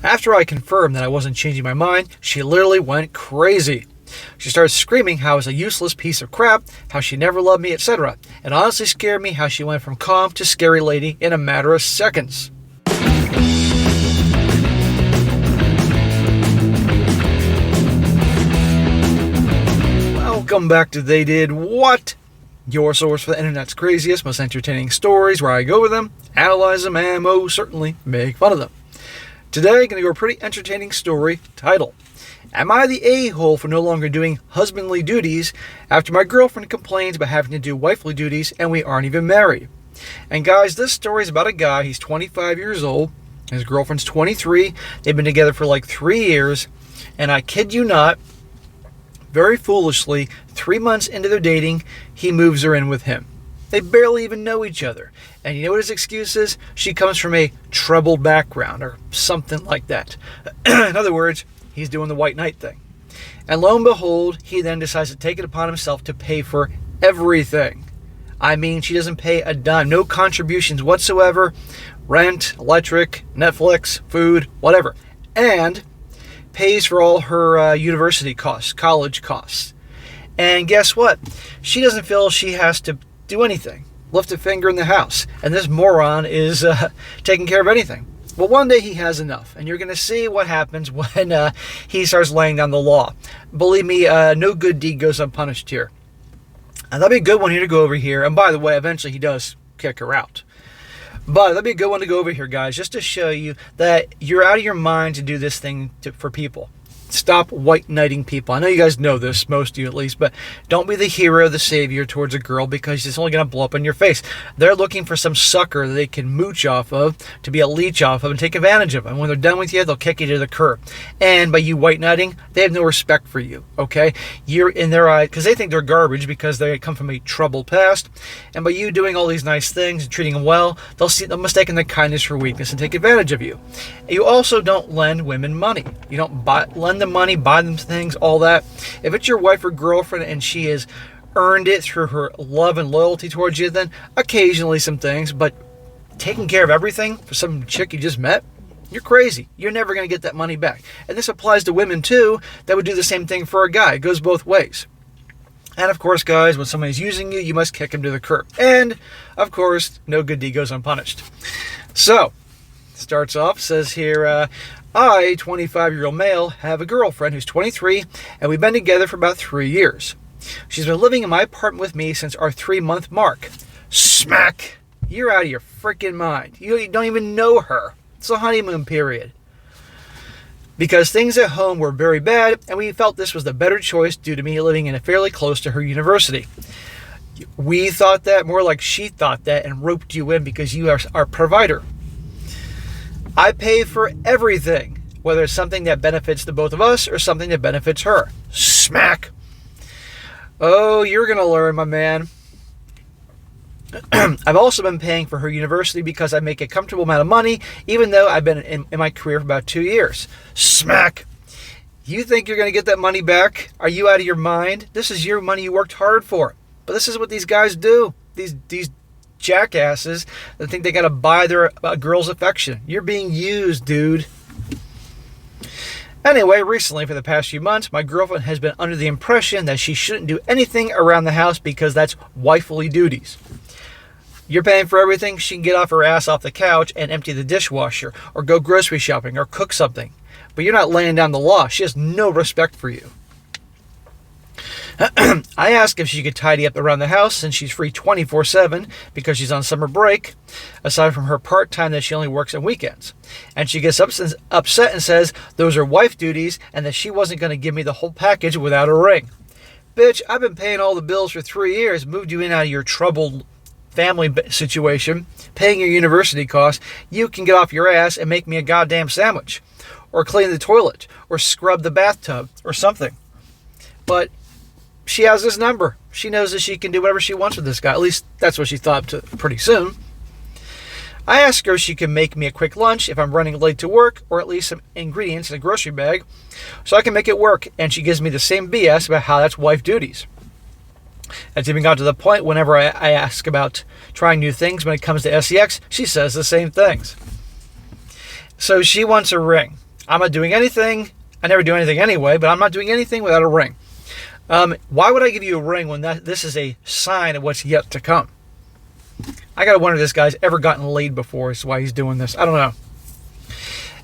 After I confirmed that I wasn't changing my mind, she literally went crazy. She started screaming how I was a useless piece of crap, how she never loved me, etc. It honestly scared me how she went from calm to scary lady in a matter of seconds. Welcome back to They Did What? Your source for the internet's craziest, most entertaining stories, where I go over them, analyze them, and most certainly make fun of them. Today, I'm going to go over a pretty entertaining story titled, Am I the A-hole for no longer doing husbandly duties after my girlfriend complains about having to do wifely duties and we aren't even married? And guys, this story is about a guy. He's 25 years old. His girlfriend's 23. They've been together for like 3 years. And I kid you not, very foolishly, 3 months into their dating, he moves her in with him. They barely even know each other. And you know what his excuse is? She comes from a troubled background or something like that. In other words, he's doing the white knight thing. And lo and behold, he then decides to take it upon himself to pay for everything. I mean, she doesn't pay a dime. No contributions whatsoever. Rent, electric, Netflix, food, whatever. And pays for all her university costs, college costs. And guess what? She doesn't feel she has to do anything. Lift a finger in the house. And this moron is taking care of anything. Well, one day he has enough. And you're going to see what happens when he starts laying down the law. Believe me, no good deed goes unpunished here. And that'd be a good one here to go over here. And by the way, eventually he does kick her out. But that'd be a good one to go over here, guys, just to show you that you're out of your mind to do this thing for people. Stop white knighting people. I know you guys know this, most of you at least, but don't be the hero, the savior towards a girl, because it's only going to blow up in your face. They're looking for some sucker that they can mooch off of, to be a leech off of, and take advantage of. And when they're done with you, they'll kick you to the curb. And by you white knighting, they have no respect for you, okay? You're in their eye, because they think they're garbage because they come from a troubled past. And by you doing all these nice things and treating them well, they'll mistake their kindness for weakness and take advantage of you. You also don't lend women money. You don't lend them money, buy them things, all that. If it's your wife or girlfriend and she has earned it through her love and loyalty towards you, then occasionally some things, but taking care of everything for some chick you just met, you're crazy. You're never going to get that money back. And this applies to women too that would do the same thing for a guy. It goes both ways. And of course, guys, when somebody's using you, you must kick him to the curb. And of course, no good deed goes unpunished. So, starts off, says here, I, 25-year-old male, have a girlfriend who's 23, and we've been together for about 3 years. She's been living in my apartment with me since our 3-month mark. Smack! You're out of your freaking mind. You don't even know her. It's a honeymoon period. Because things at home were very bad, and we felt this was the better choice due to me living in a fairly close to her university. We thought that, more like she thought that, and roped you in because you are our provider. I pay for everything, whether it's something that benefits the both of us or something that benefits her. Smack! Oh, you're going to learn, my man. I've also been paying for her university because I make a comfortable amount of money, even though I've been in my career for about 2 years. Smack! You think you're going to get that money back? Are you out of your mind? This is your money you worked hard for. But this is what these guys do. These jackasses that think they got to buy their girl's affection. You're being used, dude. Anyway, recently, for the past few months, my girlfriend has been under the impression that she shouldn't do anything around the house because that's wifely duties. You're paying for everything. She can get off her ass off the couch and empty the dishwasher or go grocery shopping or cook something. But you're not laying down the law. She has no respect for you. I asked if she could tidy up around the house since she's free 24/7 because she's on summer break, aside from her part-time that she only works on weekends. And she gets upset and says those are wife duties and that she wasn't going to give me the whole package without a ring. Bitch, I've been paying all the bills for 3 years, moved you in out of your troubled family situation, paying your university costs. You can get off your ass and make me a goddamn sandwich, or clean the toilet, or scrub the bathtub, or something. But she has this number. She knows that she can do whatever she wants with this guy. At least that's what she thought pretty soon. I asked her if she could make me a quick lunch if I'm running late to work, or at least some ingredients in a grocery bag, so I can make it work, and she gives me the same BS about how that's wife duties. It's even got to the point whenever I ask about trying new things when it comes to sex, she says the same things. So she wants a ring. I'm not doing anything. I never do anything anyway, but I'm not doing anything without a ring. Why would I give you a ring when this is a sign of what's yet to come? I gotta wonder if this guy's ever gotten laid before. Is why he's doing this. I don't know.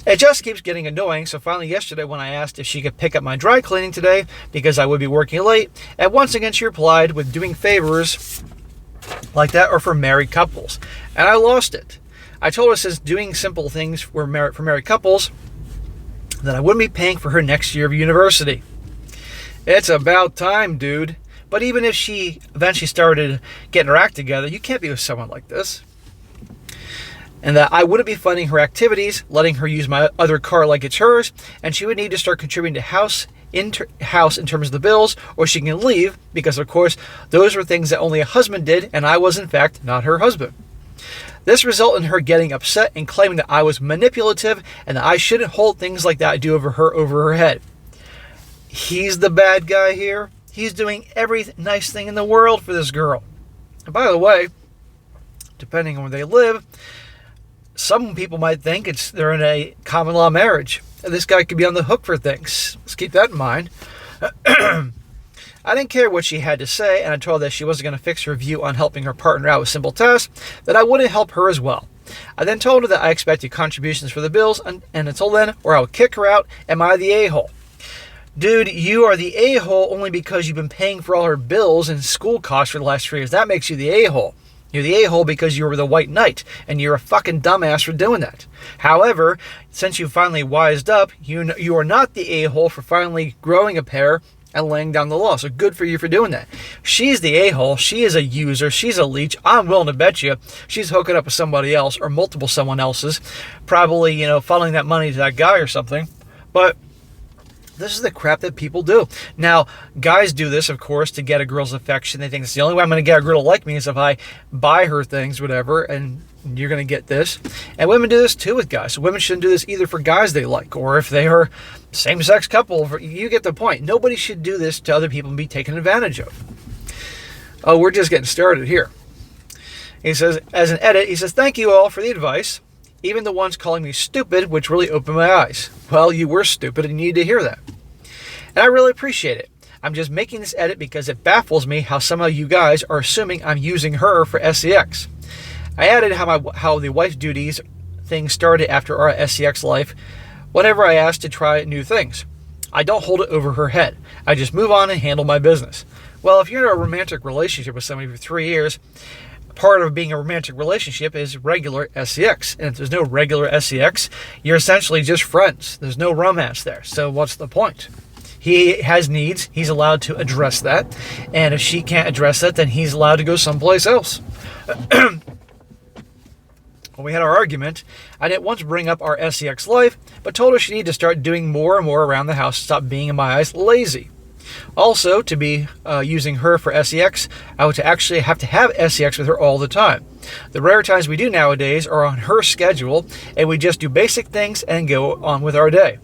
It just keeps getting annoying, so finally yesterday when I asked if she could pick up my dry cleaning today because I would be working late, and once again she replied with doing favors like that are for married couples. And I lost it. I told her since doing simple things for married couples that I wouldn't be paying for her next year of university. It's about time, dude. But even if she eventually started getting her act together, you can't be with someone like this. And that I wouldn't be funding her activities, letting her use my other car like it's hers, and she would need to start contributing to house in terms of the bills, or she can leave, because of course those were things that only a husband did, and I was in fact not her husband. This resulted in her getting upset and claiming that I was manipulative and that I shouldn't hold things like that I do over her head. He's the bad guy here. He's doing every nice thing in the world for this girl. And by the way, depending on where they live, some people might think they're in a common law marriage. And this guy could be on the hook for things. Let's keep that in mind. I didn't care what she had to say, and I told her that she wasn't going to fix her view on helping her partner out with simple tasks, that I wouldn't help her as well. I then told her that I expected contributions for the bills, and until then, or I would kick her out. Am I the a-hole? Dude, you are the a-hole only because you've been paying for all her bills and school costs for the last 3 years. That makes you the a-hole. You're the a-hole because you were the white knight, and you're a fucking dumbass for doing that. However, since you finally wised up, you are not the a-hole for finally growing a pair and laying down the law. So good for you for doing that. She's the a-hole. She is a user. She's a leech. I'm willing to bet you she's hooking up with somebody else or multiple someone else's. Probably, funneling that money to that guy or something. But this is the crap that people do. Now, guys do this, of course, to get a girl's affection. They think it's the only way I'm going to get a girl to like me is if I buy her things, whatever, and you're going to get this. And women do this too with guys. So women shouldn't do this either for guys they like, or if they are same-sex couple. You get the point. Nobody should do this to other people and be taken advantage of. Oh, we're just getting started here. He says, as an edit, he says, thank you all for the advice. Even the ones calling me stupid, which really opened my eyes. Well, you were stupid and you need to hear that. And I really appreciate it. I'm just making this edit because it baffles me how some of you guys are assuming I'm using her for SEX. I added how the wife duties thing started after our SEX life whenever I asked to try new things. I don't hold it over her head. I just move on and handle my business. Well, if you're in a romantic relationship with somebody for 3 years, part of being a romantic relationship is regular SEX. And if there's no regular SEX, you're essentially just friends. There's no romance there. So what's the point? He has needs. He's allowed to address that. And if she can't address that, then he's allowed to go someplace else. When we had our argument, I didn't once bring up our SEX life, but told her she needed to start doing more and more around the house to stop being, in my eyes, lazy. Also, to be using her for SEX, I would actually have to have SEX with her all the time. The rare times we do nowadays are on her schedule, and we just do basic things and go on with our day.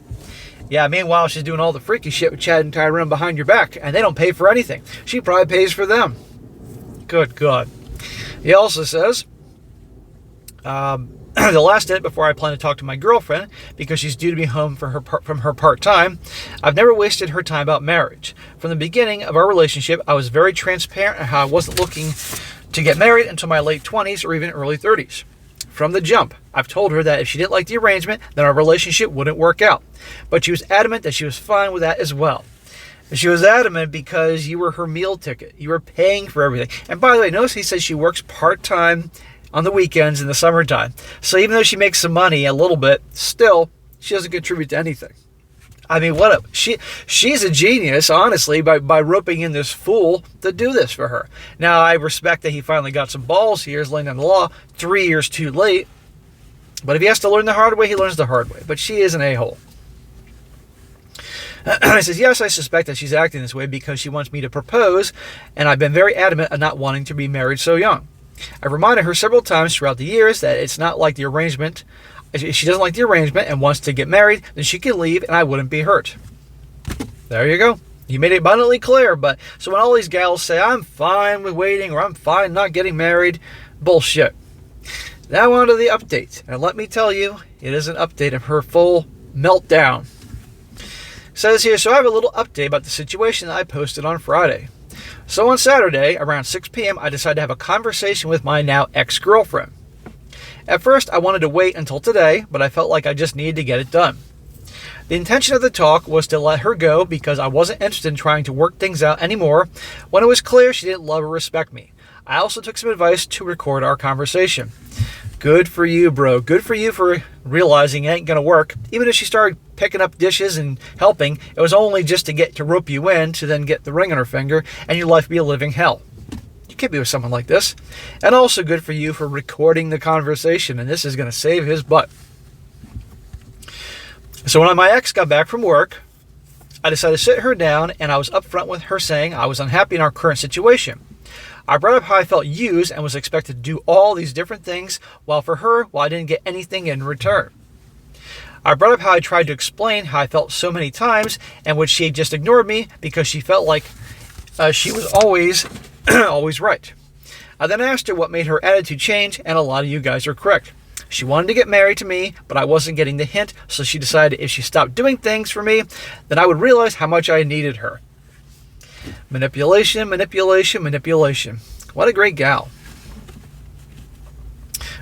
Yeah, meanwhile, she's doing all the freaky shit with Chad and Tyrone behind your back, and they don't pay for anything. She probably pays for them. Good God. He also says, the last edit before I plan to talk to my girlfriend, because she's due to be home from her part-time, I've never wasted her time about marriage. From the beginning of our relationship, I was very transparent on how I wasn't looking to get married until my late 20s or even early 30s. From the jump, I've told her that if she didn't like the arrangement, then our relationship wouldn't work out. But she was adamant that she was fine with that as well. She was adamant because you were her meal ticket. You were paying for everything. And by the way, notice he says she works part-time on the weekends in the summertime. So even though she makes some money a little bit, still, she doesn't contribute to anything. I mean, she's a genius, honestly, by roping in this fool to do this for her. Now, I respect that he finally got some balls here, is laying down the law, 3 years too late. But if he has to learn the hard way, he learns the hard way. But she is an a-hole. He says, yes, I suspect that she's acting this way because she wants me to propose, and I've been very adamant of not wanting to be married so young. I've reminded her several times throughout the years that it's not like the arrangement. If she doesn't like the arrangement and wants to get married, then she can leave and I wouldn't be hurt. There you go. You made it abundantly clear. But so when all these gals say, I'm fine with waiting or I'm fine not getting married, bullshit. Now on to the update. And let me tell you, it is an update of her full meltdown. Says here, so I have a little update about the situation that I posted on Friday. So on Saturday, around 6 p.m., I decided to have a conversation with my now ex-girlfriend. At first, I wanted to wait until today, but I felt like I just needed to get it done. The intention of the talk was to let her go because I wasn't interested in trying to work things out anymore when it was clear she didn't love or respect me. I also took some advice to record our conversation. Good for you, bro. Good for you for realizing it ain't going to work. Even if she started picking up dishes and helping, it was only just to rope you in to then get the ring on her finger and your life be a living hell. You can't be with someone like this. And also good for you for recording the conversation, and this is going to save his butt. So when my ex got back from work, I decided to sit her down, and I was upfront with her saying I was unhappy in our current situation. I brought up how I felt used and was expected to do all these different things, while for her, I didn't get anything in return. I brought up how I tried to explain how I felt so many times, and which she just ignored me because she felt like she was always, always right. I then asked her what made her attitude change, and a lot of you guys are correct. She wanted to get married to me, but I wasn't getting the hint, so she decided if she stopped doing things for me, then I would realize how much I needed her. Manipulation, manipulation, manipulation. What a great gal.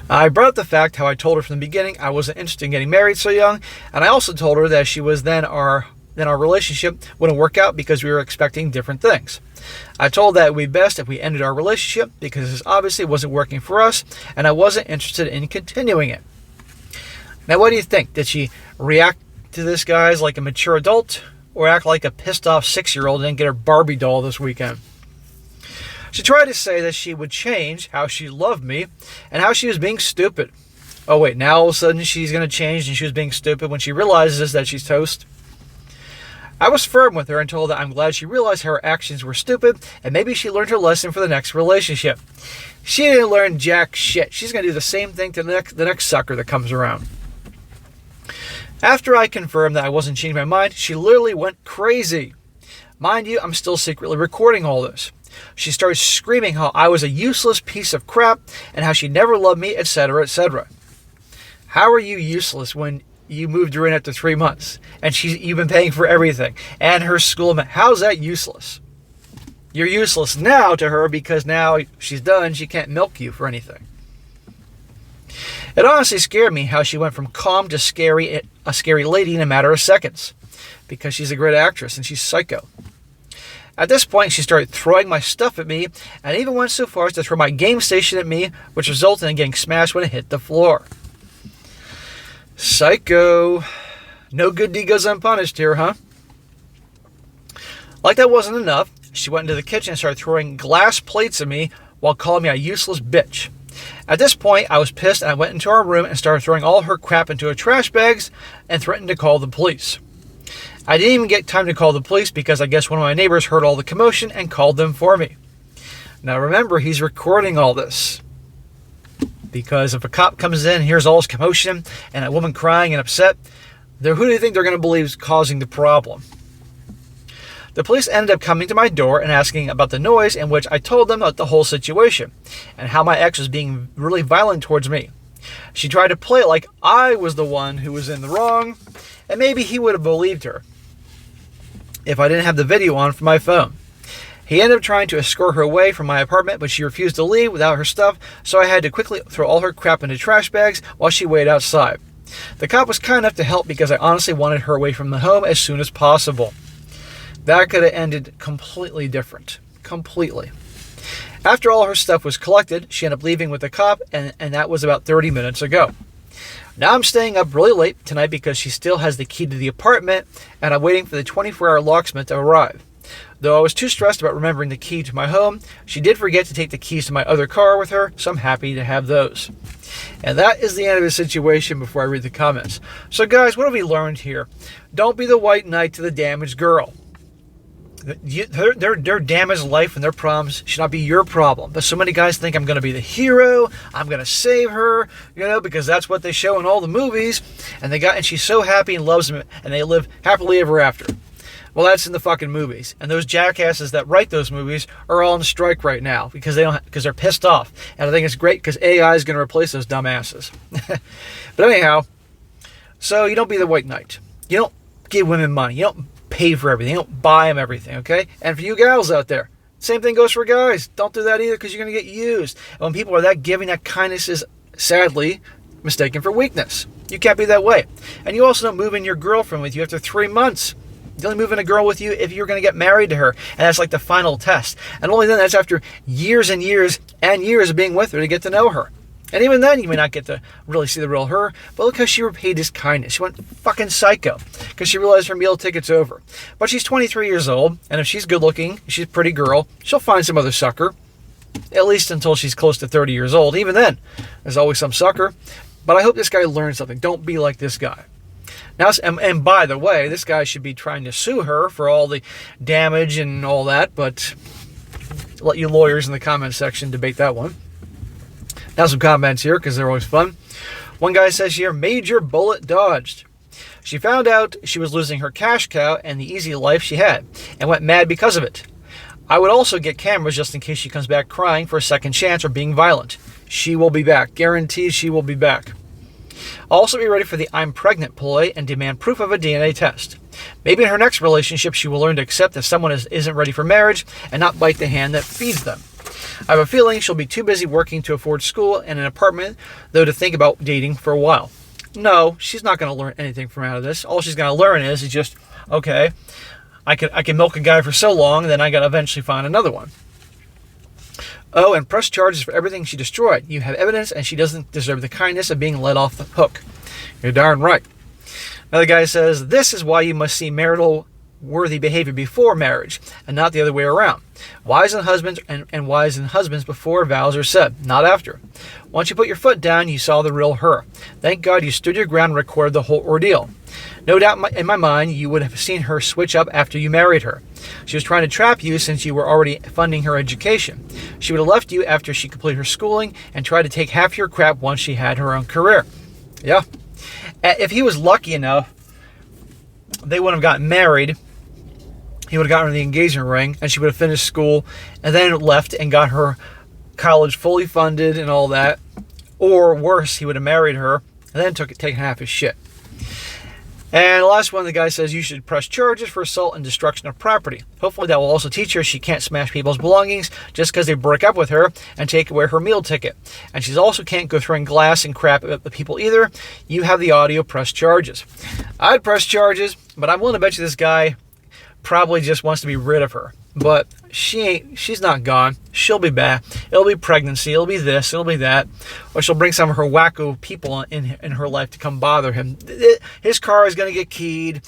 I brought up the fact how I told her from the beginning I wasn't interested in getting married so young, and I also told her that she was then our relationship wouldn't work out because we were expecting different things. I told that it would be best if we ended our relationship because this obviously wasn't working for us, and I wasn't interested in continuing it. Now, what do you think? Did she react to this, guys, like a mature adult, or act like a pissed-off 6-year-old and get her Barbie doll this weekend? She tried to say that she would change, how she loved me, and how she was being stupid. Oh wait, now all of a sudden she's going to change and she was being stupid when she realizes that she's toast? I was firm with her and told her that I'm glad she realized her actions were stupid and maybe she learned her lesson for the next relationship. She didn't learn jack shit. She's going to do the same thing to the next sucker that comes around. After I confirmed that I wasn't changing my mind, she literally went crazy. Mind you, I'm still secretly recording all this. She started screaming how I was a useless piece of crap and how she never loved me, etc., etc. How are you useless when you moved her in after 3 months and you've been paying for everything and her school? How's that useless? You're useless now to her because now she's done. She can't milk you for anything. It honestly scared me how she went from calm to a scary lady in a matter of seconds because she's a great actress and she's psycho. At this point, she started throwing my stuff at me and even went so far as to throw my game station at me, which resulted in getting smashed when it hit the floor. Psycho. No good deed goes unpunished here, huh? Like that wasn't enough, she went into the kitchen and started throwing glass plates at me while calling me a useless bitch. At this point, I was pissed and I went into our room and started throwing all her crap into her trash bags and threatened to call the police. I didn't even get time to call the police because I guess one of my neighbors heard all the commotion and called them for me. Now remember, he's recording all this. Because if a cop comes in and hears all this commotion and a woman crying and upset, who do you think they're going to believe is causing the problem? The police ended up coming to my door and asking about the noise, in which I told them about the whole situation and how my ex was being really violent towards me. She tried to play it like I was the one who was in the wrong, and maybe he would have believed her if I didn't have the video on for my phone. He ended up trying to escort her away from my apartment, but she refused to leave without her stuff, so I had to quickly throw all her crap into trash bags while she waited outside. The cop was kind enough to help because I honestly wanted her away from the home as soon as possible. That could have ended completely different. Completely. After all her stuff was collected, she ended up leaving with the cop, and that was about 30 minutes ago. Now I'm staying up really late tonight because she still has the key to the apartment, and I'm waiting for the 24-hour locksmith to arrive. Though I was too stressed about remembering the key to my home, she did forget to take the keys to my other car with her, so I'm happy to have those. And that is the end of the situation before I read the comments. So guys, what have we learned here? Don't be the white knight to the damaged girl. Their damaged life and their problems should not be your problem. But so many guys think I'm going to be the hero. I'm going to save her, because that's what they show in all the movies. And she's so happy and loves him, and they live happily ever after. Well, that's in the fucking movies. And those jackasses that write those movies are all on strike right now because they're pissed off. And I think it's great because AI is going to replace those dumbasses. But anyhow, So you don't be the white knight. You don't give women money. You don't pay for everything. You don't buy them everything, okay? And for you gals out there, same thing goes for guys. Don't do that either, because you're going to get used. And when people are that giving, that kindness is sadly mistaken for weakness. You can't be that way. And you also don't move in your girlfriend with you after 3 months. You only move in a girl with you if you're going to get married to her. And that's like the final test. And only then, that's after years and years and years of being with her to get to know her. And even then, you may not get to really see the real her. But look how she repaid his kindness. She went fucking psycho because she realized her meal ticket's over. But she's 23 years old. And if she's good looking, she's a pretty girl, she'll find some other sucker. At least until she's close to 30 years old. Even then, there's always some sucker. But I hope this guy learns something. Don't be like this guy. Now, and by the way, this guy should be trying to sue her for all the damage and all that. But let you lawyers in the comments section debate that one. Now some comments here, because they're always fun. One guy says here, major bullet dodged. She found out she was losing her cash cow and the easy life she had, and went mad because of it. I would also get cameras just in case she comes back crying for a second chance or being violent. She will be back. Guaranteed she will be back. Also be ready for the I'm pregnant ploy and demand proof of a DNA test. Maybe in her next relationship she will learn to accept that someone isn't ready for marriage and not bite the hand that feeds them. I have a feeling she'll be too busy working to afford school and an apartment, though, to think about dating for a while. No, she's not going to learn anything from out of this. All she's going to learn is just, okay, I can milk a guy for so long, then I got to eventually find another one. Oh, and press charges for everything she destroyed. You have evidence, and she doesn't deserve the kindness of being let off the hook. You're darn right. Another guy says, this is why you must see marital worthy behavior before marriage and not the other way around. Wives and husbands and wives and husbands before vows are said, not after. Once you put your foot down, you saw the real her. Thank God you stood your ground and recorded the whole ordeal. No doubt in my mind you would have seen her switch up after you married her. She was trying to trap you since you were already funding her education. She would have left you after she completed her schooling and tried to take half your crap once she had her own career. Yeah. If he was lucky enough, they would have gotten married. He would have gotten her the engagement ring, and she would have finished school, and then left and got her college fully funded and all that. Or worse, he would have married her, and then taken half his shit. And the last one, the guy says you should press charges for assault and destruction of property. Hopefully that will also teach her she can't smash people's belongings just because they break up with her and take away her meal ticket. And she also can't go throwing glass and crap at the people either. You have the audio, press charges. I'd press charges, but I'm willing to bet you this guy probably just wants to be rid of her. But she's not gone. She'll be back. It'll be pregnancy. It'll be this. It'll be that. Or she'll bring some of her wacko people in her life to come bother him. His car is going to get keyed.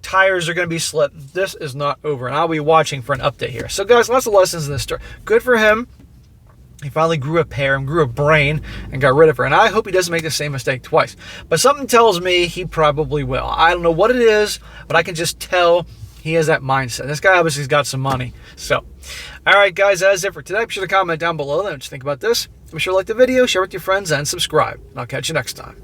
Tires are going to be slipped. This is not over. And I'll be watching for an update here. So guys, lots of lessons in this story. Good for him. He finally grew a pair and grew a brain and got rid of her. And I hope he doesn't make the same mistake twice. But something tells me he probably will. I don't know what it is, but I can just tell he has that mindset. This guy obviously has got some money. So, all right, guys, that's it for today. Be sure to comment down below what you think about this. Be sure to like the video, share with your friends, and subscribe. I'll catch you next time.